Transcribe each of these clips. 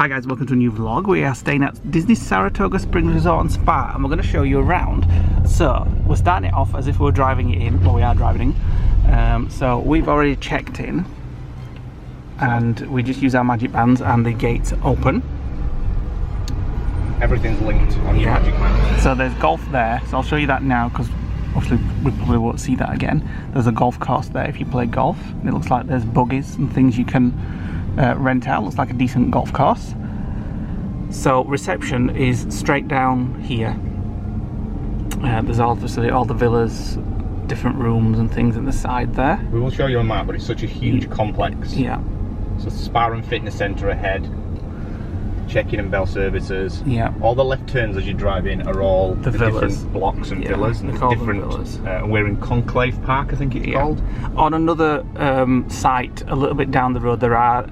Hi guys, welcome to a new vlog. We are staying at Disney Saratoga Springs Resort and Spa and we're going to show you around. So we're starting it off as if we were driving it in, well we are driving in. So we've already checked in and we just use our magic bands and the gates open. Everything's linked on your magic band. So there's golf there, so I'll show you that now because obviously we probably won't see that again. There's a golf course there if you play golf. It looks like there's buggies and things you can rent out. Looks like a decent golf course. So reception is straight down here. There's obviously all the villas, different rooms and things at the side there. We will show you on that, but it's such a huge complex. Yeah. So spa and fitness centre ahead, check-in and bell services. Yeah. All the left turns as you drive in are all the villas. different blocks and villas. And different villas. We're in Conclave Park, I think it's called. On another site, a little bit down the road, there are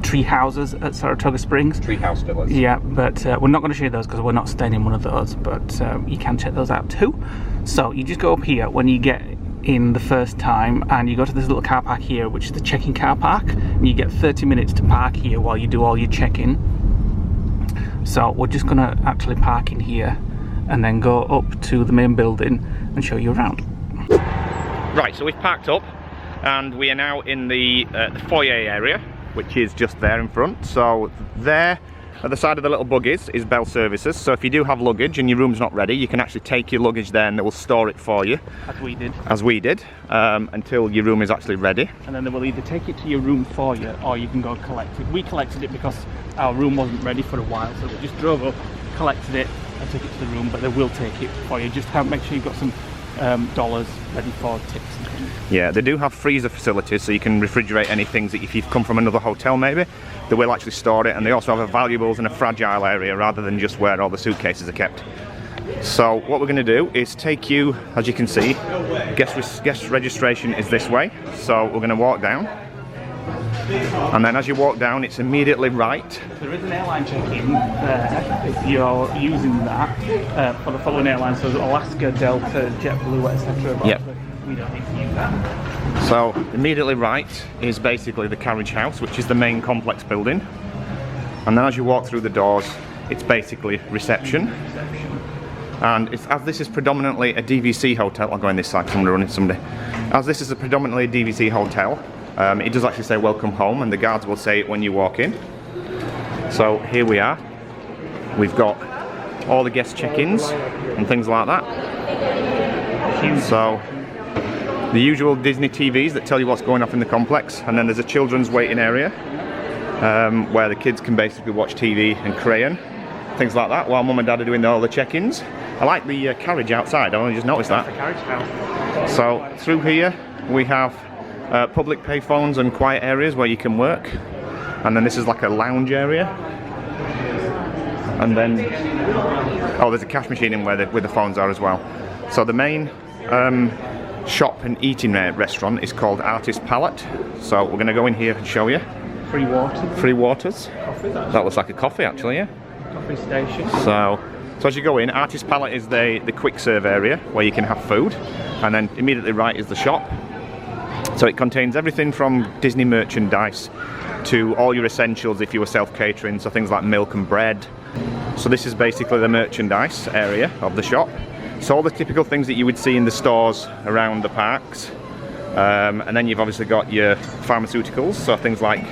tree houses at Saratoga Springs. Tree house villas. Yeah, but we're not going to show you those because we're not staying in one of those, but you can check those out too. So you just go up here when you get in the first time and you go to this little car park here, which is the check-in car park, and you get 30 minutes to park here while you do all your check-in. So we're just going to actually park in here and then go up to the main building and show you around. Right, so we've parked up and we are now in the foyer area, which is just there in front. So there at the side of the little buggies is bell services. So if you do have luggage and your room's not ready, you can actually take your luggage there and they will store it for you. As we did. Until your room is actually ready. And then they will either take it to your room for you or you can go collect it. We collected it because our room wasn't ready for a while, so we just drove up, collected it and took it to the room, but they will take it for you. Just make sure you've got some dollars ready for tips and things. Yeah, they do have freezer facilities so you can refrigerate any things that if you've come from another hotel maybe, they will actually store it, and they also have a valuables and a fragile area rather than just where all the suitcases are kept. So what we're going to do is take you, as you can see, guest registration is this way, so we're going to walk down. And then as you walk down, it's immediately right. There is an airline check-in there if you're using that for the following airlines, so Alaska, Delta, JetBlue, etc. Yep. We don't need to use that. So immediately right is basically the carriage house, which is the main complex building. And then as you walk through the doors, it's basically reception. And as this is predominantly a DVC hotel, I'll go in this side because I'm running somebody. As this is a predominantly DVC hotel, it does actually say welcome home, and the guards will say it when you walk in. So here we are. We've got all the guest check-ins and things like that. So the usual Disney TVs that tell you what's going on in the complex, and then there's a children's waiting area where the kids can basically watch TV and crayon, things like that, while mum and dad are doing all the check-ins. I like the carriage outside, I only just noticed that. The carriage house. So through here we have public payphones and quiet areas where you can work, and then this is like a lounge area, and then there's a cash machine in where the phones are as well. So the main shop and eating restaurant is called Artist Palette, so we're going to go in here and show you. Free water. Free waters. Coffee. That looks like a coffee actually, yeah. Coffee station. So as you go in, Artist Palette is the quick serve area where you can have food, and then immediately right is the shop. So it contains everything from Disney merchandise to all your essentials if you were self-catering, so things like milk and bread. So this is basically the merchandise area of the shop. So all the typical things that you would see in the stores around the parks. And then you've obviously got your pharmaceuticals, so things like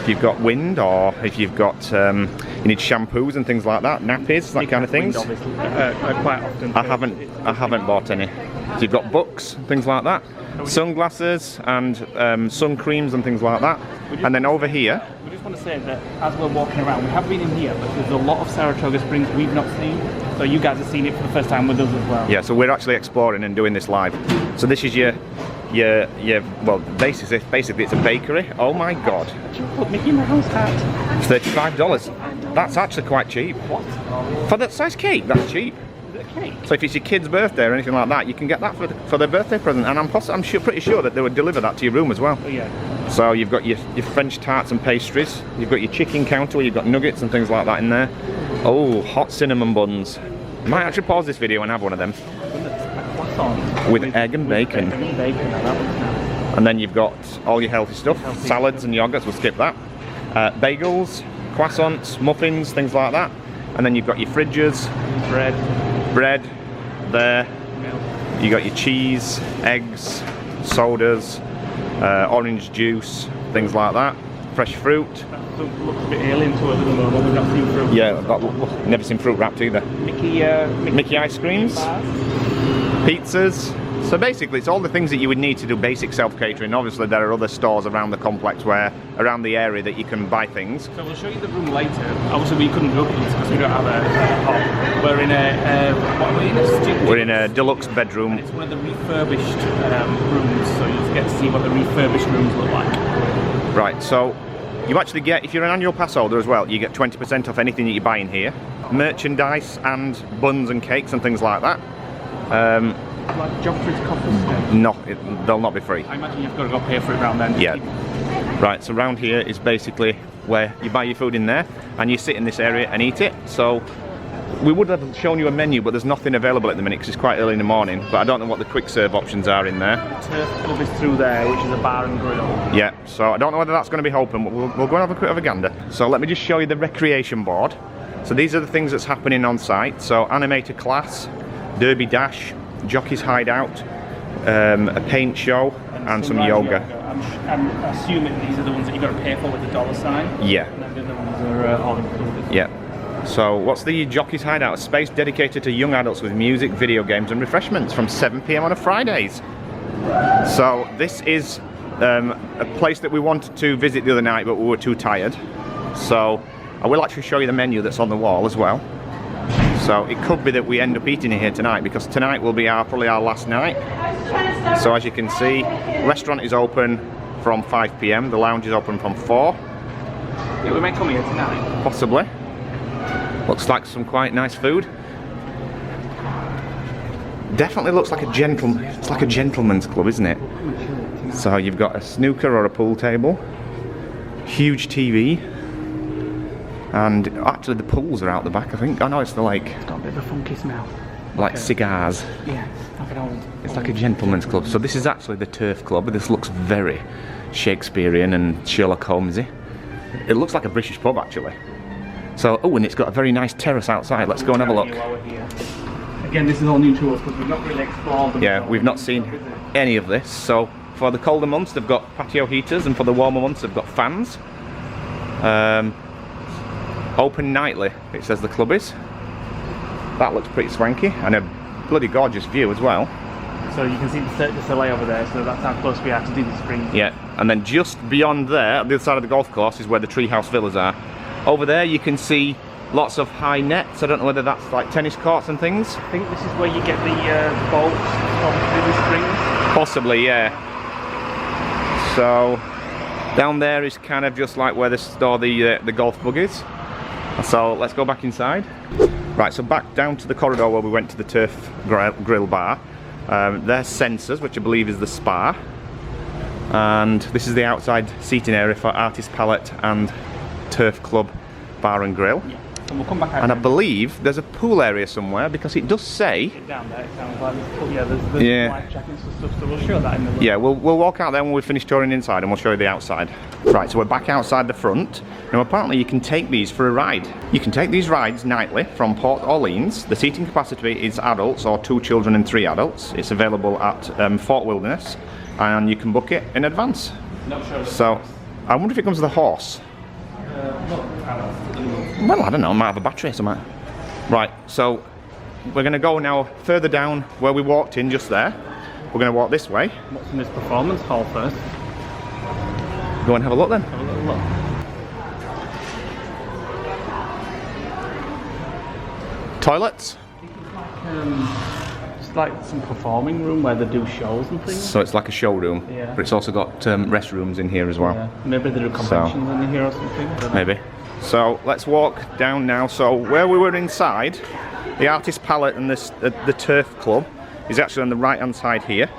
if you've got wind, or if you've got you need shampoos and things like that, nappies, that kind of things. Wind, obviously, quite often. I haven't bought any. So you've got books, things like that. Sunglasses and sun creams and things like that. And then over here, we just want to say that as we're walking around, we have been in here, but there's a lot of Saratoga Springs we've not seen, so you guys have seen it for the first time with us as well. Yeah, so we're actually exploring and doing this live. So this is your well, basically it's a bakery. Oh my god. Did you put Mickey Mouse hat? $35. That's actually quite cheap. What? For that size cake, that's cheap. Cake. So if it's your kid's birthday or anything like that, you can get that for their birthday present, and I'm pretty sure that they would deliver that to your room as well. Oh, yeah. So you've got your French tarts and pastries, you've got your chicken counter where you've got nuggets and things like that in there. Oh, hot cinnamon buns. I might actually pause this video and have one of them. With egg and bacon. Egg and bacon, and then you've got all your healthy stuff, salads and yogurts, we'll skip that. Bagels, croissants, muffins, things like that. And then you've got your fridges, bread there. You got your cheese, eggs, sodas, orange juice, things like that. Fresh fruit. That looks a bit alien to us at the moment. We've not seen fruit. Yeah, never seen fruit wrapped either. Mickey ice creams, pizzas. So basically, it's all the things that you would need to do basic self-catering. Obviously, there are other stores around the complex around the area that you can buy things. So we'll show you the room later. Obviously, we couldn't book these because we don't have a hall. We're in We're in a deluxe bedroom. And it's one of the refurbished rooms, so you get to see what the refurbished rooms look like. Right. So you actually get, if you're an annual pass holder as well, you get 20% off anything that you buy in here. Merchandise and buns and cakes and things like that. Like Joffrey's coffee. No, they'll not be free. I imagine you've got to go pay for it around then. Yeah. Right, so around here is basically where you buy your food in there and you sit in this area and eat it. So we would have shown you a menu, but there's nothing available at the minute because it's quite early in the morning. But I don't know what the quick serve options are in there. Turf Club is through there, which is a bar and grill. Yeah, so I don't know whether that's going to be open, but we'll go and have a quick gander. So let me just show you the recreation board. So these are the things that's happening on site. So animator class, derby dash, jockey's hideout, a paint show, and some yoga. I'm assuming these are the ones that you've got to pay for with the dollar sign. Yeah. And then the other ones are all included. Yeah. So what's the jockey's hideout? A space dedicated to young adults with music, video games and refreshments from 7 PM on a Fridays. So this is a place that we wanted to visit the other night, but we were too tired. So I will actually show you the menu that's on the wall as well. So it could be that we end up eating here tonight because tonight will be probably our last night. So as you can see, restaurant is open from 5 PM, the lounge is open from 4. Yeah, we may come here tonight. Possibly. Looks like some quite nice food. Definitely looks like a gentleman. It's like a gentleman's club, isn't it? So you've got a snooker or a pool table, huge TV. And actually the pools are out the back, I think. Oh no, it's the lake. It's got a bit of a funky smell. Like cigars. Yeah, like an old... It's like a gentleman's club. So this is actually the Turf Club. This looks very Shakespearean and Sherlock Holmesy. It looks like a British pub actually. So, oh, and it's got a very nice terrace outside. Let's go and have a look. Again, this is all new to us because we've not really explored them. Yeah, we've not seen any of this. So for the colder months they've got patio heaters and for the warmer months they've got fans. Open nightly, it says the club is. That looks pretty swanky and a bloody gorgeous view as well. So you can see the Soleil over there, so that's how close we are to Disney Springs. Yeah, and then just beyond there, on the other side of the golf course, is where the treehouse villas are. Over there you can see lots of high nets. I don't know whether that's like tennis courts and things. I think this is where you get the boats from Disney Springs. Possibly, yeah. So down there is kind of just like where they store the golf buggies. So let's go back inside. Right, so back down to the corridor where we went to the Turf Grill Bar. There's Sensors, which I believe is the spa. And this is the outside seating area for Artist Palette and Turf Club Bar and Grill. Yeah. And we'll come back out. And I believe there's a pool area somewhere because it does say... Down there, it sounds like there's pool. Yeah, there's life jackets and stuff, so we'll show that in the... Yeah, we'll walk out there when we finish touring inside and we'll show you the outside. Right, so we're back outside the front. Now apparently you can take these for a ride. You can take these rides nightly from Port Orleans. The seating capacity is adults or 2 children and 3 adults. It's available at Fort Wilderness and you can book it in advance. Not sure. So, I wonder if it comes with a horse. Well, I don't know, I might have a battery or something. Right, so we're going to go now further down where we walked in just there. We're going to walk this way. What's in this performance hall first? Go and have a look then. Have a little look. Toilets. It's like some performing room where they do shows and things. So it's like a showroom, Yeah. but it's also got restrooms in here as well. Yeah. Maybe they do conventions in here or something. I don't know. Maybe. So let's walk down now. So where we were inside, the Artist Palette and the Turf Club is actually on the right hand side here.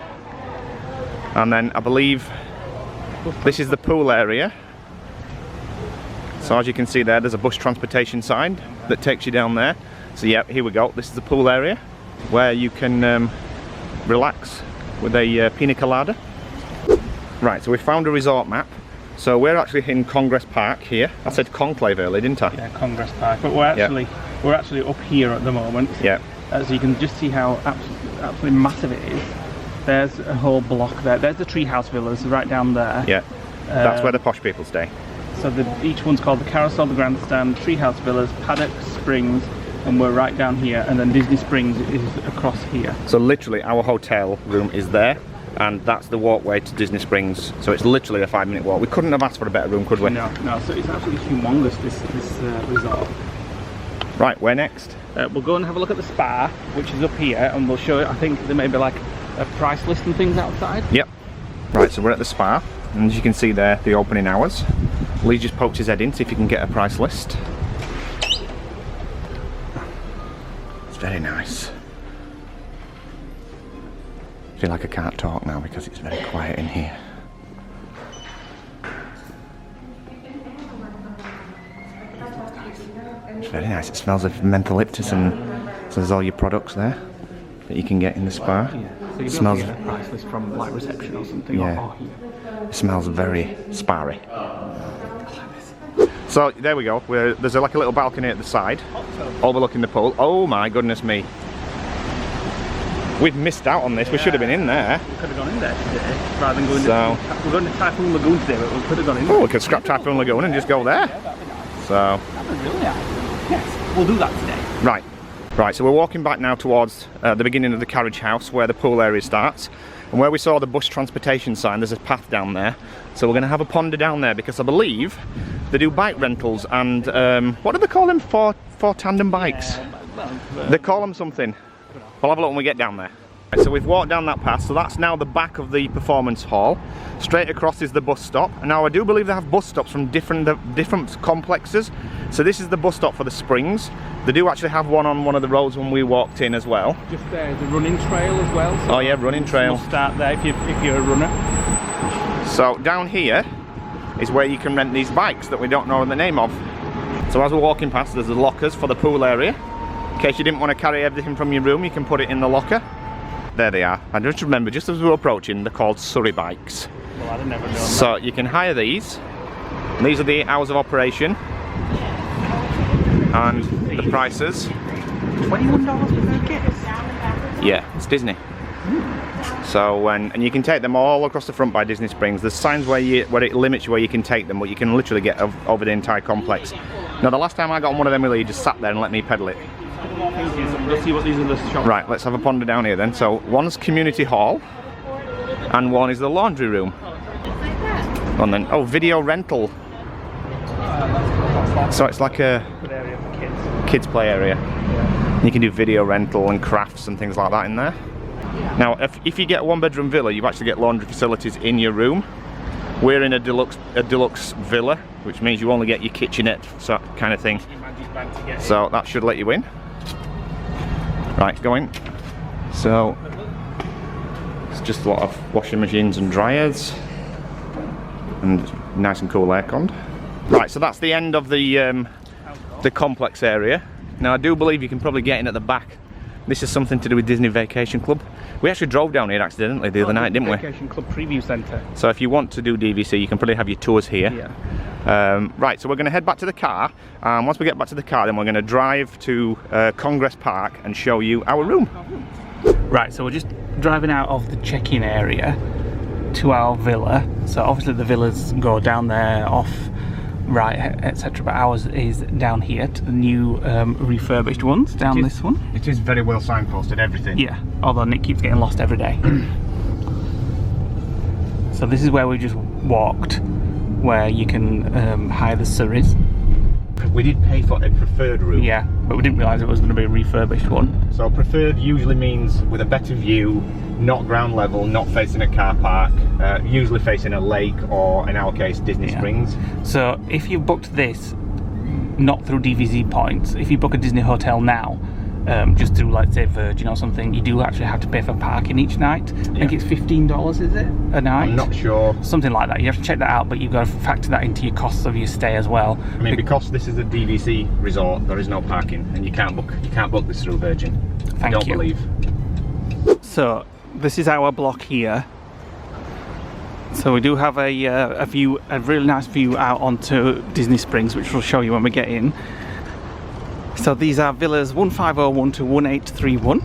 And then I believe this is the pool area. So as you can see there's a bus transportation sign that takes you down there. So yeah, here we go. This is the pool area where you can relax with a pina colada. Right, so we found a resort map. So we're actually in Congress Park here. I said Conclave earlier, didn't I? Yeah, Congress Park. But we're actually up here at the moment. Yeah. So you can just see how absolutely massive it is. There's a whole block there. There's the treehouse villas right down there. Yeah. That's where the posh people stay. So each one's called the Carousel, the Grandstand, Treehouse Villas, Paddock Springs, and we're right down here, and then Disney Springs is across here. So literally our hotel room is there, and that's the walkway to Disney Springs. So it's literally a 5-minute walk. We couldn't have asked for a better room, could we? No, so it's absolutely humongous, this resort. Right, where next? We'll go and have a look at the spa, which is up here, and we'll show you, I think there may be like a price list and things outside. Yep. Right, so we're at the spa, and as you can see there, the opening hours. Lee just poked his head in, see if he can get a price list. It's very nice. I feel like I can't talk now because it's very quiet in here. It's very nice. It smells of mentholyptus, and so there's all your products there that you can get in the spa. Yeah. So It smells. get a price list from like reception or something. Yeah. Or here. It smells very spa-y. So there we go. There's like a little balcony at the side, overlooking the pool. Oh my goodness me! We've missed out on this. We should have been in there. We could have gone in there today, rather than going to. We're going to Typhoon Lagoon today, but we could have gone in there. Oh, we could scrap Typhoon Lagoon and just go there. Yeah, that'd be nice. So. That would really nice. Yes, we'll do that today. Right. Right, so we're walking back now towards the beginning of the carriage house where the pool area starts, and where we saw the bus transportation sign, there's a path down there. So we're going to have a ponder down there because I believe they do bike rentals and what do they call them? For tandem bikes? They call them something. We'll have a look when we get down there. Right, so we've walked down that path, so that's now the back of the performance hall. Straight across is the bus stop. And now I do believe they have bus stops from different complexes. So this is the bus stop for the Springs. They do actually have one on one of the roads when we walked in as well. Just there's a running trail as well. So oh yeah, running trail. You'll start there if you're a runner. So down here is where you can rent these bikes that we don't know the name of. So as we're walking past, there's the lockers for the pool area. In case you didn't want to carry everything from your room, you can put it in the locker. There they are. And just remember, just as we were approaching, they're called Surrey bikes. Well, I'd have never known so you can hire these. These are the hours of operation. And the prices. $21 per guest. Yeah, it's Disney. So and you can take them all across the front by Disney Springs. There's signs where it limits you where you can take them, but you can literally get over the entire complex. Now the last time I got on one of them, he just sat there and let me pedal it. Let's see what these are the shops. Right, let's have a ponder down here then. So one's community hall, and one is the laundry room. And then video rental. So it's like a Good area for kids. Kids play area. Yeah. You can do video rental and crafts and things like that in there. Now, if you get a one-bedroom villa, you actually get laundry facilities in your room. We're in a deluxe villa, which means you only get your kitchenette kind of thing. So that should let you in. Right, go in. So it's just a lot of washing machines and dryers, and nice and cool aircon. Right, so that's the end of the complex area. Now I do believe you can probably get in at the back. This is something to do with Disney Vacation Club. We actually drove down here accidentally the other night, didn't we? Vacation Club Preview Centre. So if you want to do DVC, you can probably have your tours here. Yeah. Right, so we're going to head back to the car. Once we get back to the car, then we're going to drive to Congress Park and show you our room. Right, so we're just driving out of the check-in area to our villa. So obviously the villas go down there, off, right, etc. But ours is down here to the new refurbished ones, down this one. It is very well signposted, everything. Yeah, although Nick keeps getting lost every day. So this is where we just walked, where you can hire the Surreys. We did pay for a preferred room. Yeah, but we didn't realise it was going to be a refurbished one. So preferred usually means with a better view, not ground level, not facing a car park, usually facing a lake or, in our case, Disney Springs. So if you booked this not through DVC points, if you book a Disney hotel now, just through, like, say, Virgin or something, you do actually have to pay for parking each night. I think it's $15, is it, a night? I'm not sure. Something like that. You have to check that out, but you've got to factor that into your costs of your stay as well. I mean, because this is a DVC resort, there is no parking, and you can't book this through Virgin. Thank you. I don't believe. So this is our block here. So we do have a view, a really nice view out onto Disney Springs, which we'll show you when we get in. So these are villas 1501 to 1831.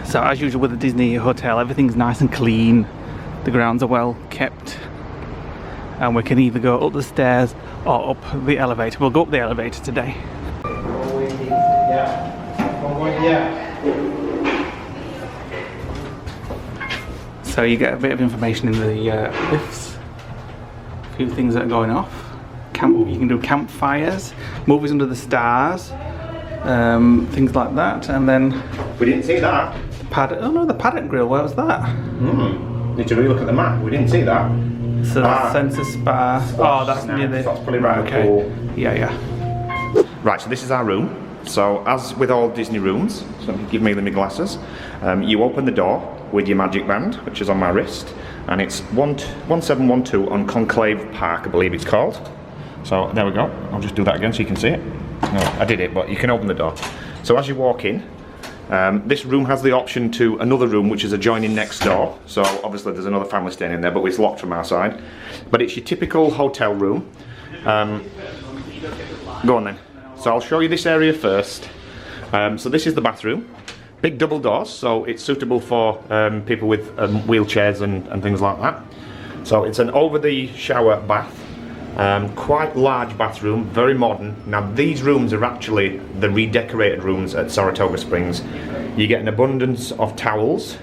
So as usual with the Disney hotel, everything's nice and clean. The grounds are well kept. And we can either go up the stairs or up the elevator. We'll go up the elevator today. So you get a bit of information in the lifts. A few things that are going off. You can do campfires, movies under the stars, things like that, and then We didn't see that. oh no, the paddock grill. Where was that? Need to relook at the map. We didn't see that. So Sensor Spa. Oh, that's near the. That's probably right. Okay. Cool. Yeah. Right, so this is our room. So as with all Disney rooms, so give me my glasses. You open the door with your magic band, which is on my wrist, and it's 1712 on Conclave Park, I believe it's called. So there we go. I'll just do that again so you can see it. No, I did it, but you can open the door. So as you walk in, this room has the option to another room which is adjoining next door. So obviously there's another family staying in there, but it's locked from our side. But it's your typical hotel room. Go on then. So I'll show you this area first. So this is the bathroom. Big double doors, so it's suitable for people with wheelchairs and things like that. So it's an over the shower bath. Quite large bathroom, very modern. Now these rooms are actually the redecorated rooms at Saratoga Springs. You get an abundance of towels.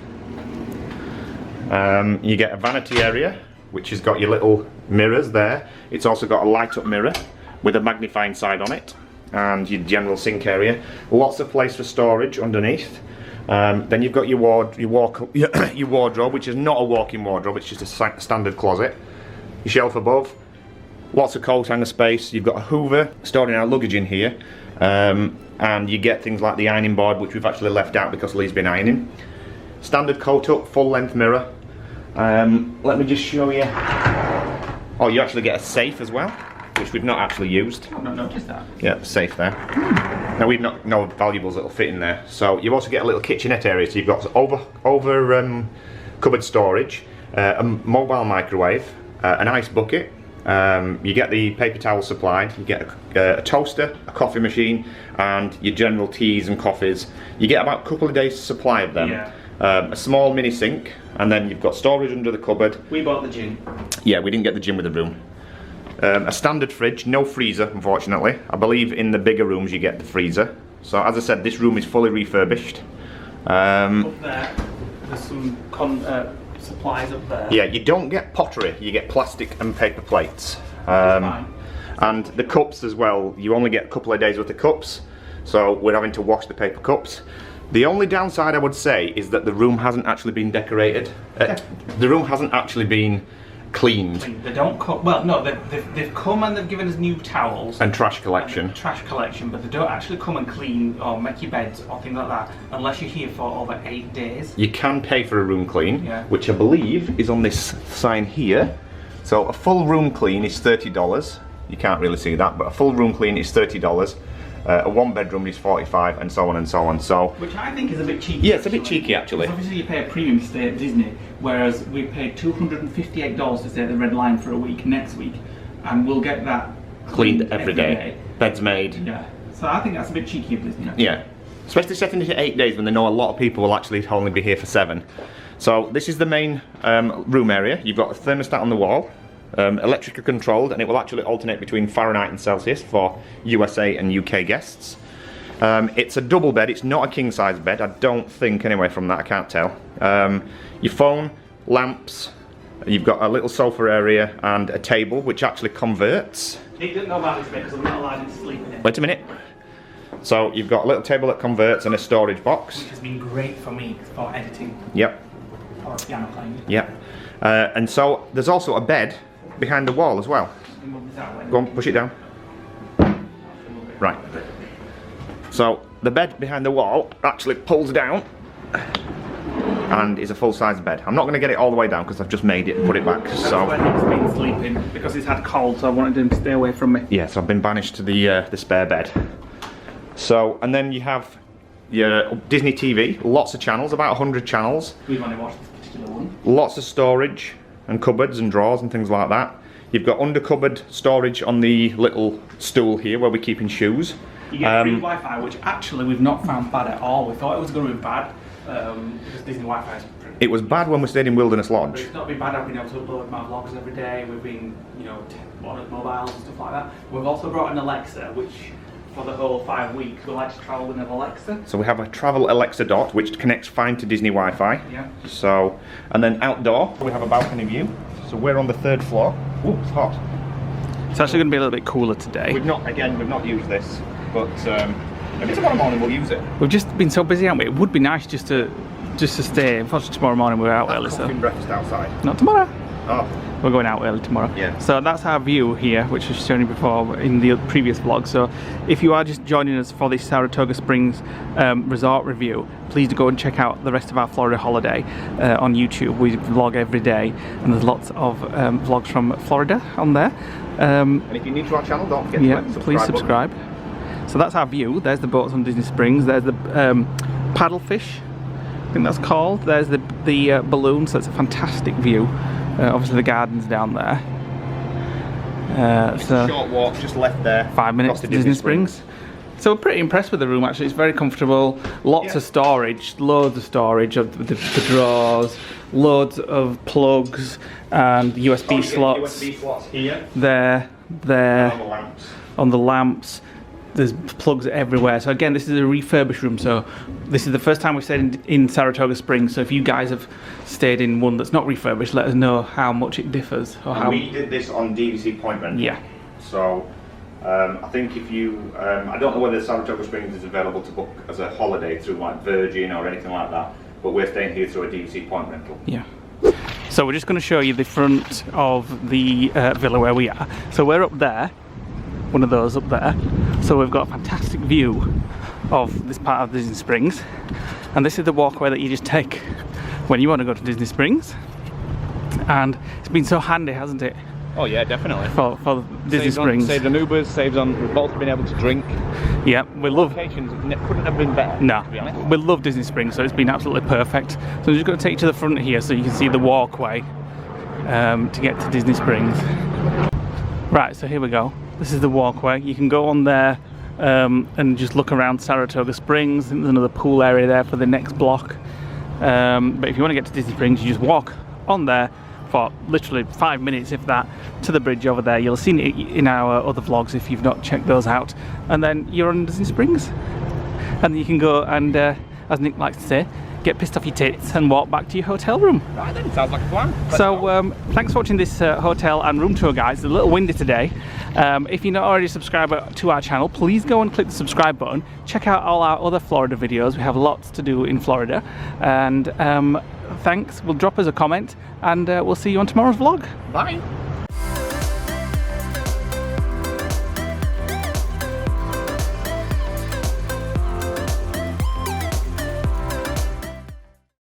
You get a vanity area, which has got your little mirrors there. It's also got a light up mirror with a magnifying side on it, and your general sink area. Lots of place for storage underneath. Then you've got your wardrobe, which is not a walk-in wardrobe, it's just a standard closet. Your shelf above. Lots of coat hanger space. You've got a Hoover storing our luggage in here, and you get things like the ironing board, which we've actually left out because Lee's been ironing. Standard coat up, full length mirror. Let me just show you. Oh, you actually get a safe as well, which we've not actually used. I've not noticed that. Yeah, safe there. Now we've not no valuables that'll fit in there. So you also get a little kitchenette area. So you've got over cupboard storage, a mobile microwave, an ice bucket. You get the paper towel supplied, you get a toaster, a coffee machine, and your general teas and coffees. You get about a couple of days supply of them. Yeah. A small mini sink, and then you've got storage under the cupboard. We bought the gin. Yeah, we didn't get the gym with the room. A standard fridge, no freezer unfortunately. I believe in the bigger rooms you get the freezer. So as I said, this room is fully refurbished. Up there, there's some supplies up there. Yeah, you don't get pottery, you get plastic and paper plates. And the cups as well, you only get a couple of days worth of cups, so we're having to wash the paper cups. The only downside I would say is that the room hasn't actually been decorated. The room hasn't actually been cleaned. They don't come, well no, they've come and they've given us new towels. And trash collection. But they don't actually come and clean or make your beds or things like that unless you're here for over 8 days. You can pay for a room clean, yeah, which I believe is on this sign here. So a full room clean is $30. You can't really see that, but a full room clean is $30. A one bedroom is $45, and so on and so on. So, which I think is a bit cheeky. Yeah, it's a bit cheeky actually. Obviously, you pay a premium to stay at Disney, whereas we paid $258 to stay at the Red Lion for a week next week, and we'll get that cleaned every day. Beds made. Yeah. So I think that's a bit cheeky of Disney. Actually. Yeah, especially setting it at 8 days when they know a lot of people will actually only be here for 7. So this is the main room area. You've got a thermostat on the wall. Electrically controlled, and it will actually alternate between Fahrenheit and Celsius for USA and UK guests. It's a double bed, it's not a king size bed, I don't think anyway from that, I can't tell. Your phone, lamps, you've got a little sofa area and a table which actually converts. He didn't know about this bed because I'm not allowed him to sleep in it. Wait a minute. So you've got a little table that converts and a storage box. Which has been great for me for editing. Yep. Or piano playing. Yep. And so there's also a bed behind the wall as well. Go on, push it down. Right. So the bed behind the wall actually pulls down and is a full-size bed. I'm not going to get it all the way down because I've just made it and put it back. That's so where he's been sleeping because he's had cold, so I wanted him to stay away from me. Yeah, so I've been banished to the spare bed. So, and then you have your Disney TV, lots of channels, about 100 channels. We've only watched this particular one. Lots of storage. and cupboards and drawers and things like that. You've got under cupboard storage on the little stool here where we're keeping shoes. You get free Wi-Fi, which actually we've not found bad at all. We thought it was going to be bad because Disney Wi-Fi is pretty. It was bad when we stayed in Wilderness Lodge. But it's not been bad. I've been able to upload my vlogs every day. We've been, you know, on mobiles and stuff like that. We've also brought an Alexa, which for the whole 5 weeks we like to travel with an Alexa. So we have a travel Alexa dot, which connects fine to Disney Wi-Fi. Yeah. So, and then outdoor, we have a balcony view. So we're on the 3rd floor. Ooh, it's hot. It's actually going to be a little bit cooler today. We've not used this, but maybe tomorrow morning we'll use it. We've just been so busy, haven't we? It would be nice just to stay. Unfortunately, tomorrow morning we're out early, so. Breakfast outside. Not tomorrow. Oh. We're going out early tomorrow. Yeah. So that's our view here, which was shown you before in the previous vlog. So if you are just joining us for this Saratoga Springs resort review, please do go and check out the rest of our Florida holiday on YouTube. We vlog every day, and there's lots of vlogs from Florida on there. And if you're new to our channel, don't forget to subscribe. Please subscribe. So that's our view. There's the boats on Disney Springs. There's the paddlefish, I think that's called. There's the balloon, so it's a fantastic view. Obviously the garden's down there. So a short walk just left there. 5 minutes to Disney Springs. So we're pretty impressed with the room actually. It's very comfortable. Lots of storage, loads of storage of the drawers, loads of plugs and USB slots. USB slots here. There, On the lamps. on the lamps. There's plugs everywhere. So again, this is a refurbished room. So this is the first time we've stayed in Saratoga Springs. So if you guys have stayed in one that's not refurbished, let us know how much it differs. Or how we did this on DVC point rental. Yeah. So I think if you, I don't know whether Saratoga Springs is available to book as a holiday through like Virgin or anything like that, but we're staying here through a DVC point rental. Yeah. So we're just going to show you the front of the villa where we are. So we're up there, one of those up there. So we've got a fantastic view of this part of Disney Springs, and this is the walkway that you just take when you want to go to Disney Springs. And it's been so handy, hasn't it? Oh yeah, definitely. For Disney Springs. Saved on Ubers, saves on, we've both been able to drink. Yeah, we love. Locations couldn't have been better. No, to be honest. we love Disney Springs, so it's been absolutely perfect. So I'm just going to take you to the front here so you can see the walkway to get to Disney Springs. Right, so here we go. This is the walkway. You can go on there and just look around Saratoga Springs. I think there's another pool area there for the next block. But if you want to get to Disney Springs, you just walk on there for literally 5 minutes, if that, to the bridge over there. You'll have seen it in our other vlogs if you've not checked those out. And then you're on Disney Springs. And you can go and, as Nick likes to say, get pissed off your tits and walk back to your hotel room. Right then, sounds like a plan. So thanks for watching this hotel and room tour, guys. It's a little windy today. If you're not already a subscriber to our channel, please go and click the subscribe button. Check out all our other Florida videos. We have lots to do in Florida. And thanks. We'll drop us a comment, and we'll see you on tomorrow's vlog. Bye.